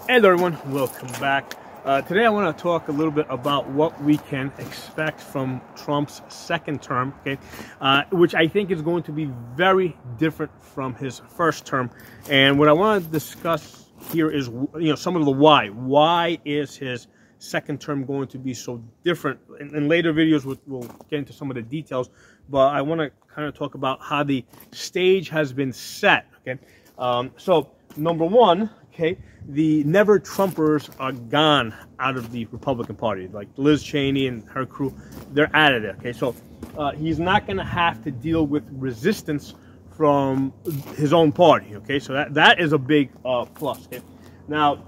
And everyone, welcome back. Today I want to talk a little bit about what we can expect from Trump's second term, okay, which I think is going to be very different from his first term. And what I want to discuss here is, some of the why. Why is his second term going to be so different? In later videos, we'll get into some of the details, but I want to kind of talk about how the stage has been set, okay? So, number one, okay, the never Trumpers are gone out of the Republican Party. Like Liz Cheney and her crew, they're out of there. Okay, so he's not going to have to deal with resistance from his own party. Okay, so that is a big plus. Okay, now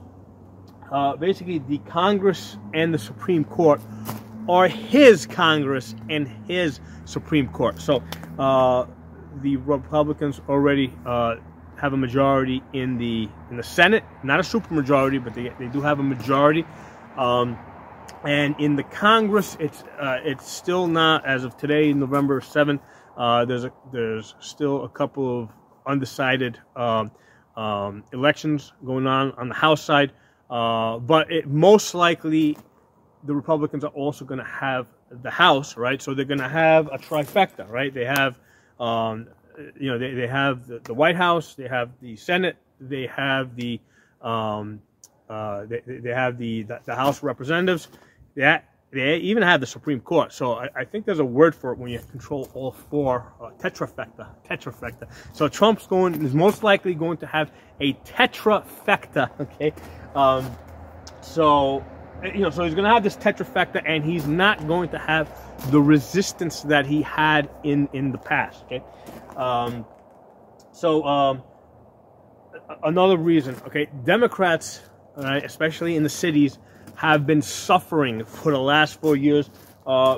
basically the Congress and the Supreme Court are his Congress and his Supreme Court. So the Republicans already have a majority in the Senate, not a supermajority, but they do have a majority. And in the Congress, it's still not, as of today, November 7th. There's still a couple of undecided elections going on the House side, but most likely the Republicans are also going to have the House, right? So they're going to have a trifecta, right? They have they have the White House, they have the Senate, they have the they have the House of Representatives, they even have the Supreme Court. So I think there's a word for it when you control all four, tetrafecta. So Trump's is most likely going to have a tetrafecta. Okay, so he's going to have this tetrafecta, and he's not going to have the resistance that he had in the past. Okay. Another reason, okay, Democrats, right, especially in the cities, have been suffering for the last 4 years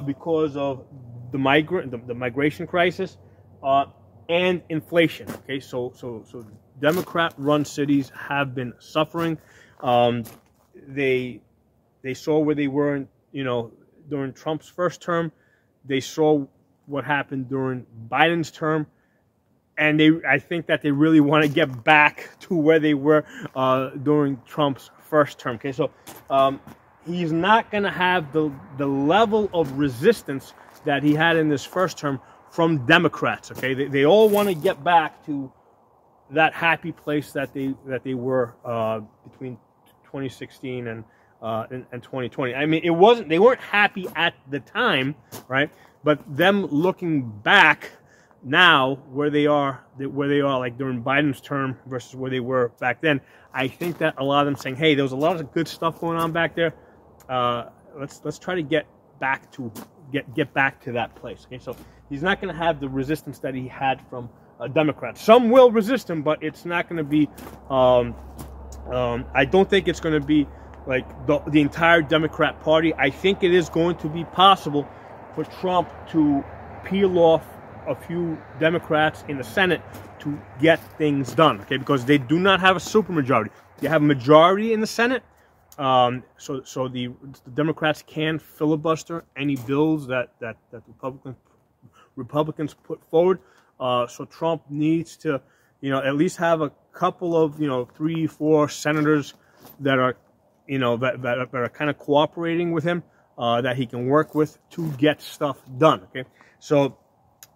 because of the migration crisis and inflation. Okay, so Democrat-run cities have been suffering. They saw where they were, during Trump's first term. They saw what happened during Biden's term. And I think that they really want to get back to where they were during Trump's first term. Okay, so he's not going to have the level of resistance that he had in this first term from Democrats. Okay, they all want to get back to that happy place that they were between 2016 and 2020. I mean, they weren't happy at the time, right? But them looking back now, where they are like during Biden's term versus where they were back then, I think that a lot of them saying, hey, there was a lot of good stuff going on back there. Let's try to get back to that place. Okay, so he's not going to have the resistance that he had from Democrats. Some will resist him, but it's not going to be. I don't think it's going to be like the entire Democrat Party. I think it is going to be possible for Trump to peel off a few Democrats in the Senate to get things done, okay? Because they do not have a supermajority. They have a majority in the Senate, so the Democrats can filibuster any bills that Republicans put forward. So Trump needs to, at least have a couple of, 3-4 senators that are, that are kind of cooperating with him, that he can work with to get stuff done. Okay, so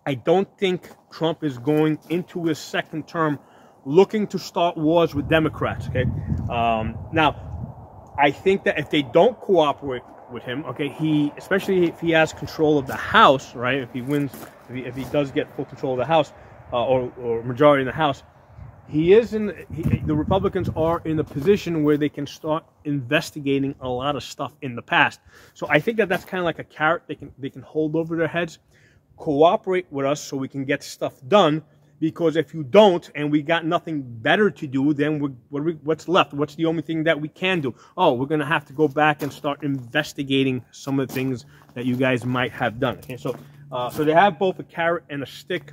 I don't think Trump is going into his second term looking to start wars with Democrats. Okay, now I think that if they don't cooperate with him, okay, especially if he has control of the House, right? If he wins, if he does get full control of the House or majority in the House, the Republicans are in a position where they can start investigating a lot of stuff in the past. So I think that that's kind of like a carrot they can hold over their heads. Cooperate with us so we can get stuff done, because if you don't and we got nothing better to do, then what's left? What's the only thing that we can do? Oh, we're going to have to go back and start investigating some of the things that you guys might have done. Okay, so they have both a carrot and a stick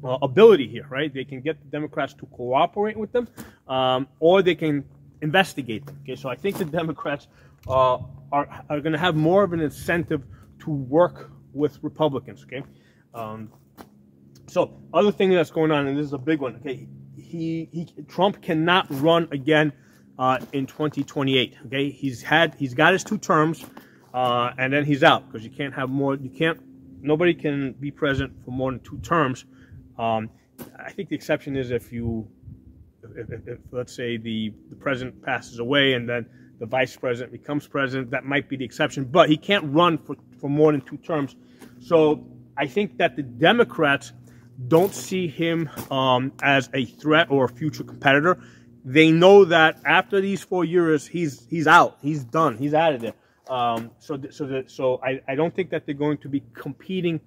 ability here, right? They can get the Democrats to cooperate with them, or they can investigate them. Okay, so I think the Democrats are going to have more of an incentive to work with Republicans. Okay, so other thing that's going on, and this is a big one. Okay, Trump cannot run again in 2028. Okay, he's got his 2 terms, and then he's out because you can't have more. Nobody can be president for more than 2 terms. I think the exception is if let's say the president passes away and then the vice president becomes president. That might be the exception, but he can't run for more than 2 terms. So I think that the Democrats don't see him as a threat or a future competitor. They know that after these 4 years, he's out, he's done, he's out of there. So I don't think that they're going to be competing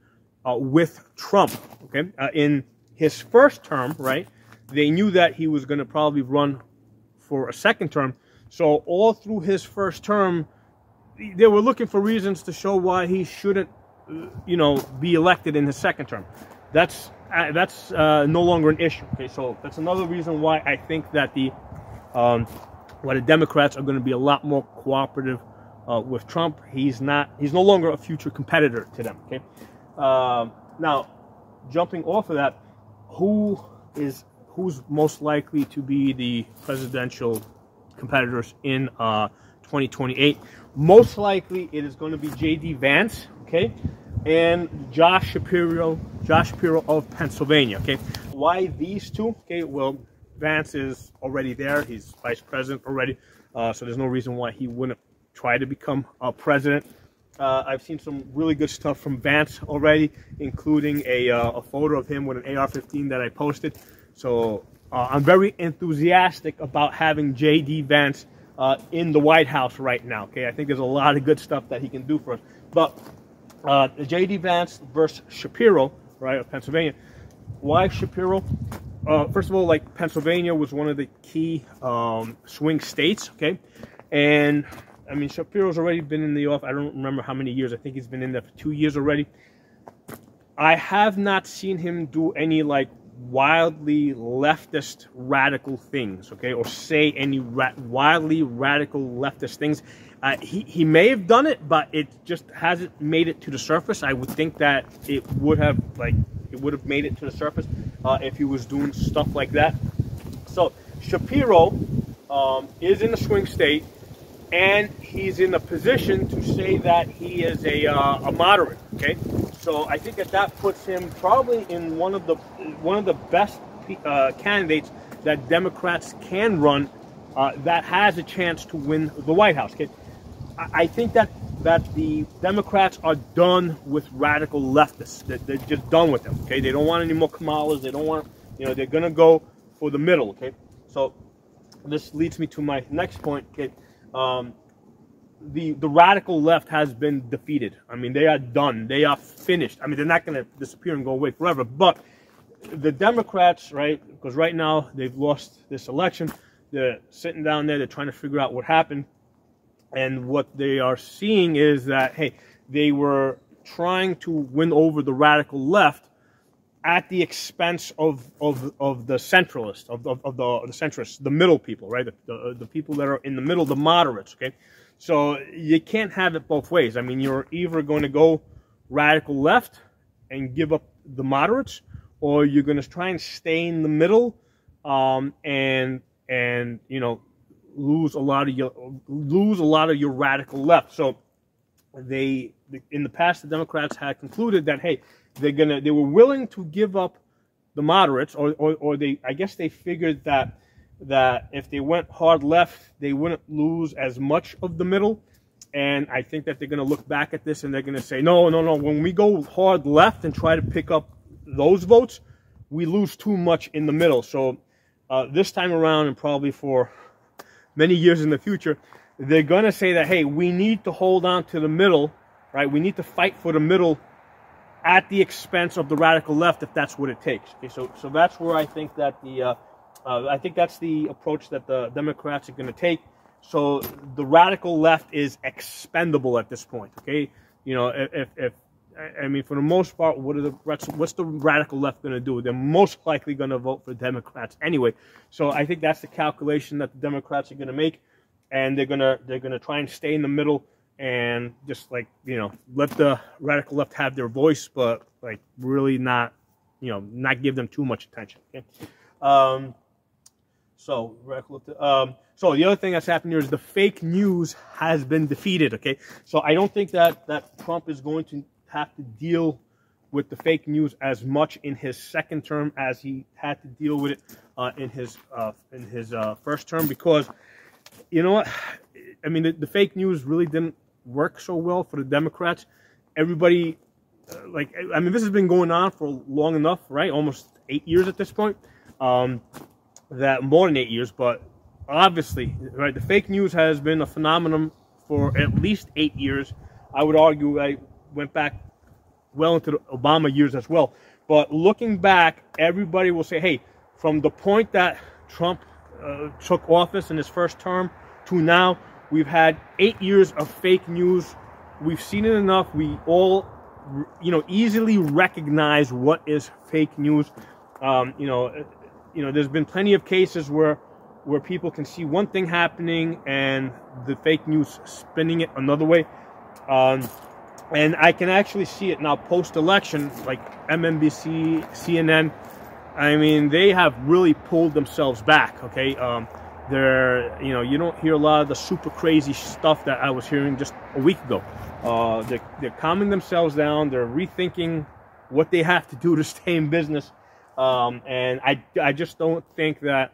with Trump. Okay, in his first term, right? They knew that he was going to probably run for a second term. So all through his first term, they were looking for reasons to show why he shouldn't, be elected in his second term. That's no longer an issue. Okay, so that's another reason why I think that the Democrats are going to be a lot more cooperative with Trump. He's no longer a future competitor to them. Okay, now jumping off of that, who's most likely to be the presidential competitors in 2028? Most likely it is going to be J.D. Vance, okay, and Josh Shapiro of Pennsylvania, okay. Why these 2? Okay, well, Vance is already there. He's vice president already, so there's no reason why he wouldn't try to become president. I've seen some really good stuff from Vance already, including a photo of him with an AR-15 that I posted. So I'm very enthusiastic about having J.D. Vance in the White House right now. Okay, I think there's a lot of good stuff that he can do for us. But J.D. Vance versus Shapiro, right, of Pennsylvania. Why Shapiro? First of all, like, Pennsylvania was one of the key swing states. Okay, and I mean, Shapiro's already been in the office. I don't remember how many years. I think he's been in there for 2 years already. I have not seen him do any, like, wildly leftist radical things, okay, or say any wildly radical leftist things. He may have done it, but it just hasn't made it to the surface. I would think that it would have made it to the surface if he was doing stuff like that. So Shapiro is in a swing state, and he's in a position to say that he is a moderate. Okay, so I think that puts him probably in one of the best candidates that Democrats can run that has a chance to win the White House. Okay, I think that the Democrats are done with radical leftists. They're just done with them. Okay, they don't want any more Kamalas. They don't want, they're gonna go for the middle. Okay, so this leads me to my next point. Okay. The radical left has been defeated. I mean, they are done. They are finished. I mean, they're not going to disappear and go away forever. But the Democrats, right, because right now they've lost this election. They're sitting down there. They're trying to figure out what happened. And what they are seeing is that, hey, they were trying to win over the radical left at the expense of the centralists, of the centrists, the middle people, right? The people that are in the middle, the moderates, okay? So you can't have it both ways. I mean, you're either going to go radical left and give up the moderates, or you're going to try and stay in the middle and lose a lot of your radical left. So in the past, the Democrats had concluded that, hey, they were willing to give up the moderates, or I guess they figured that if they went hard left, they wouldn't lose as much of the middle. And I think that they're going to look back at this and they're going to say, no, when we go hard left and try to pick up those votes, we lose too much in the middle. So this time around, and probably for many years in the future, they're going to say that, hey, we need to hold on to the middle, right? We need to fight for the middle at the expense of the radical left, if that's what it takes. Okay, so that's where I think that I think that's the approach that the Democrats are going to take. So the radical left is expendable at this point. Okay, if I mean, for the most part, what's the radical left going to do? They're most likely going to vote for Democrats anyway. So I think that's the calculation that the Democrats are going to make, and they're gonna try and stay in the middle and just, like, let the radical left have their voice, but, like, really not give them too much attention. Okay? So, so the other thing that's happened here is the fake news has been defeated. Okay, so I don't think that Trump is going to have to deal with the fake news as much in his second term as he had to deal with it in his first term, because you know what, I mean, the fake news really didn't work so well for the Democrats. Everybody, I mean, this has been going on for long enough, right? Almost 8 years at this point. That more than 8 years, but obviously, right, the fake news has been a phenomenon for at least 8 years. I would argue I went back well into the Obama years as well. But looking back, everybody will say, hey, from the point that Trump took office in his first term to now, we've had 8 years of fake news. We've seen it enough. We all, easily recognize what is fake news. There's been plenty of cases where people can see one thing happening and the fake news spinning it another way. And I can actually see it now post-election, like MSNBC, CNN. I mean, they have really pulled themselves back, okay? You don't hear a lot of the super crazy stuff that I was hearing just a week ago. They're calming themselves down. They're rethinking what they have to do to stay in business. And I just don't think that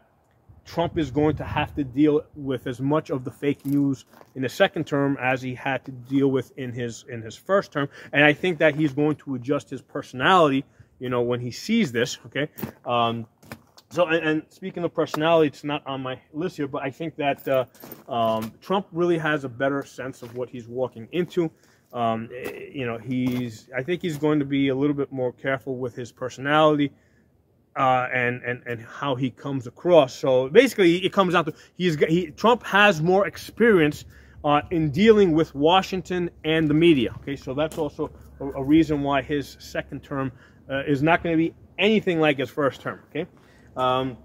Trump is going to have to deal with as much of the fake news in the second term as he had to deal with in his first term. And I think that he's going to adjust his personality, when he sees this, okay? And speaking of personality, it's not on my list here, but I think that Trump really has a better sense of what he's walking into. I think he's going to be a little bit more careful with his personality. And how he comes across. So basically, it comes down to Trump has more experience in dealing with Washington and the media. Okay, so that's also a reason why his second term is not going to be anything like his first term. Okay, and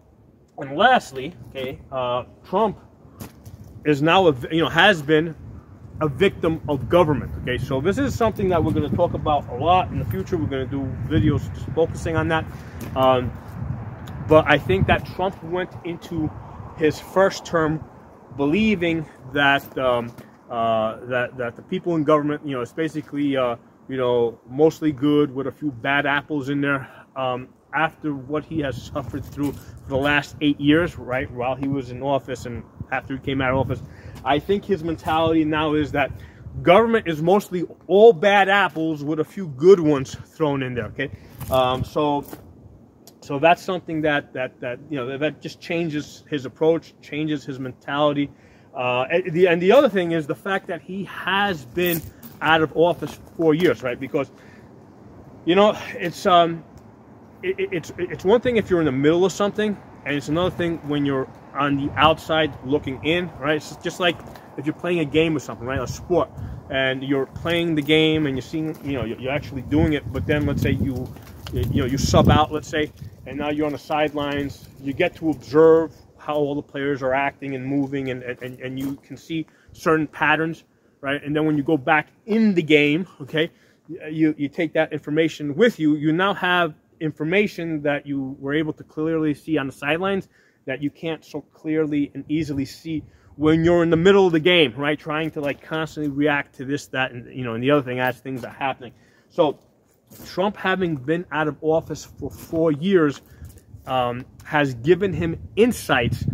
lastly, okay, Trump is now has been a victim of government. Okay, so this is something that we're going to talk about a lot in the future. We're going to do videos just focusing on that. But I think that Trump went into his first term believing that that the people in government, it's basically mostly good with a few bad apples in there. After what he has suffered through for the last 8 years, right, while he was in office and after he came out of office, I think his mentality now is that government is mostly all bad apples with a few good ones thrown in there. Okay, so that's something that just changes his approach, changes his mentality. And the other thing is the fact that he has been out of office for 4 years, right? Because it's one thing if you're in the middle of something, and it's another thing when you're on the outside looking in, right? It's just like if you're playing a game or something, right? A sport, and you're playing the game and you're seeing, you're actually doing it, but then let's say you sub out, let's say, and now you're on the sidelines. You get to observe how all the players are acting and moving, and you can see certain patterns, right? And then when you go back in the game, okay, you take that information with you. You now have information that you were able to clearly see on the sidelines that you can't so clearly and easily see when you're in the middle of the game, right? Trying to constantly react to this, that, and and the other thing as things are happening. So Trump, having been out of office for 4 years, has given him insights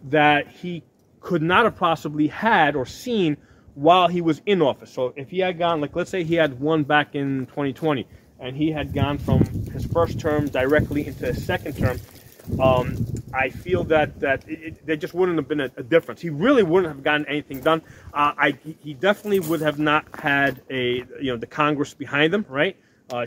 that he could not have possibly had or seen while he was in office. So if he had gone, let's say he had won back in 2020, and he had gone from his first term directly into his second term, I feel that there just wouldn't have been a difference. He really wouldn't have gotten anything done. He definitely would have not had the Congress behind him, right?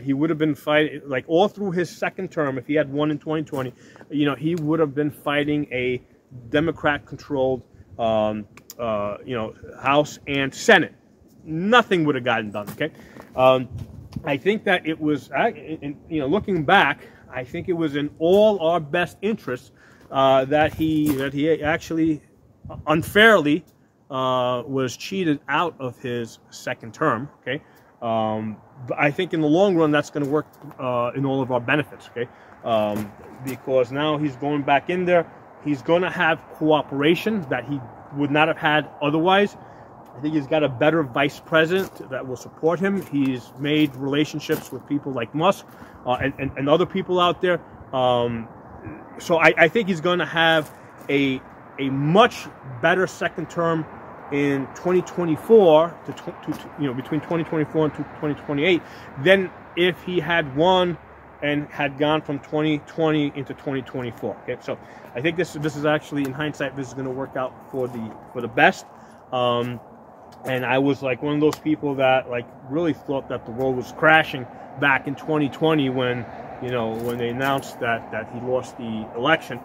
He would have been fighting all through his second term. If he had won in 2020, he would have been fighting a Democrat-controlled House and Senate. Nothing would have gotten done. Okay, I think that it was, looking back, I think it was in all our best interests that he actually unfairly was cheated out of his second term. Okay, but I think in the long run that's going to work in all of our benefits. Okay, because now he's going back in there. He's going to have cooperation that he would not have had otherwise. I think he's got a better vice president that will support him. He's made relationships with people like Musk and other people out there. So I think he's going to have a much better second term in 2024 between 2024 and 2028 than if he had won and had gone from 2020 into 2024. Okay, so I think this is actually, in hindsight, this is going to work out for the best. And I was like one of those people that like really thought that the world was crashing back in 2020 when they announced that he lost the election.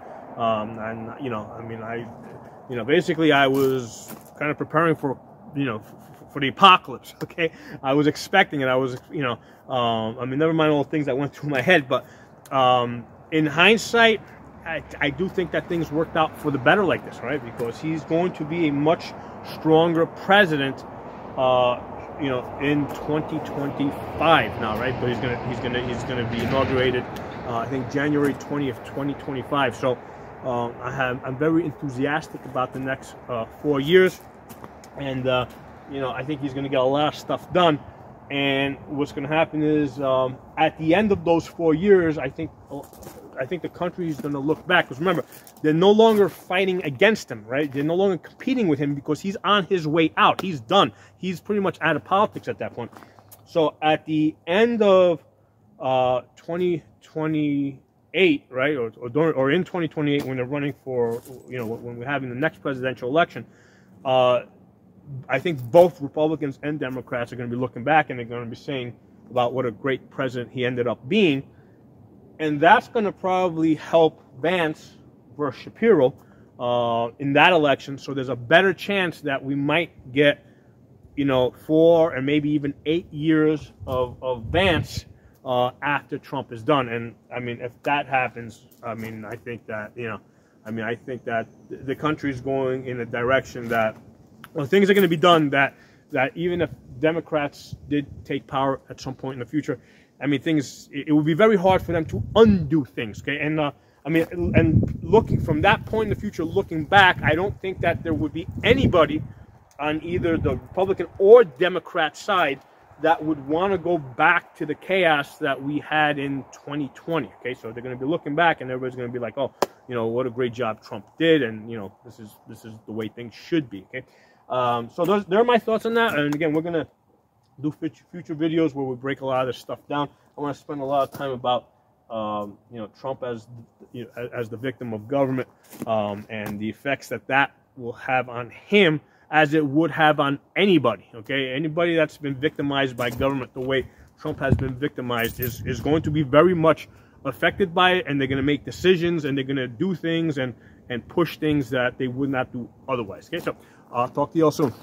Basically I was kind of preparing for the apocalypse. Okay, I was expecting it. I was never mind all the things that went through my head, but in hindsight, I do think that things worked out for the better like this, right? Because he's going to be a much stronger president, in 2025 now, right? But he's gonna be inaugurated, I think January 20th, 2025. So I'm very enthusiastic about the next 4 years, and I think he's gonna get a lot of stuff done. And what's going to happen is, at the end of those 4 years, I think the country is going to look back. Because remember, they're no longer fighting against him, right? They're no longer competing with him because he's on his way out. He's done. He's pretty much out of politics at that point. So at the end of 2028, right, or in 2028, when they're running for, when we're having the next presidential election, I think both Republicans and Democrats are going to be looking back and they're going to be saying about what a great president he ended up being. And that's going to probably help Vance versus Shapiro in that election. So there's a better chance that we might get, 4 and maybe even 8 years of Vance after Trump is done. And I mean, if that happens, I think that, I think that the country is going in a direction that, well, things are going to be done that even if Democrats did take power at some point in the future, it would be very hard for them to undo things. Okay, and and looking from that point in the future, looking back, I don't think that there would be anybody on either the Republican or Democrat side that would want to go back to the chaos that we had in 2020. Okay, so they're going to be looking back, and everybody's going to be like, oh, what a great job Trump did, and this is the way things should be. Okay. So there are my thoughts on that, and again, we're gonna do future videos where we break a lot of this stuff down. I want to spend a lot of time about Trump as the victim of government, and the effects that will have on him as it would have on anybody. Okay, anybody that's been victimized by government the way Trump has been victimized is going to be very much affected by it, and they're going to make decisions, and they're going to do things and push things that they would not do otherwise. Okay, so I'll talk to you all soon.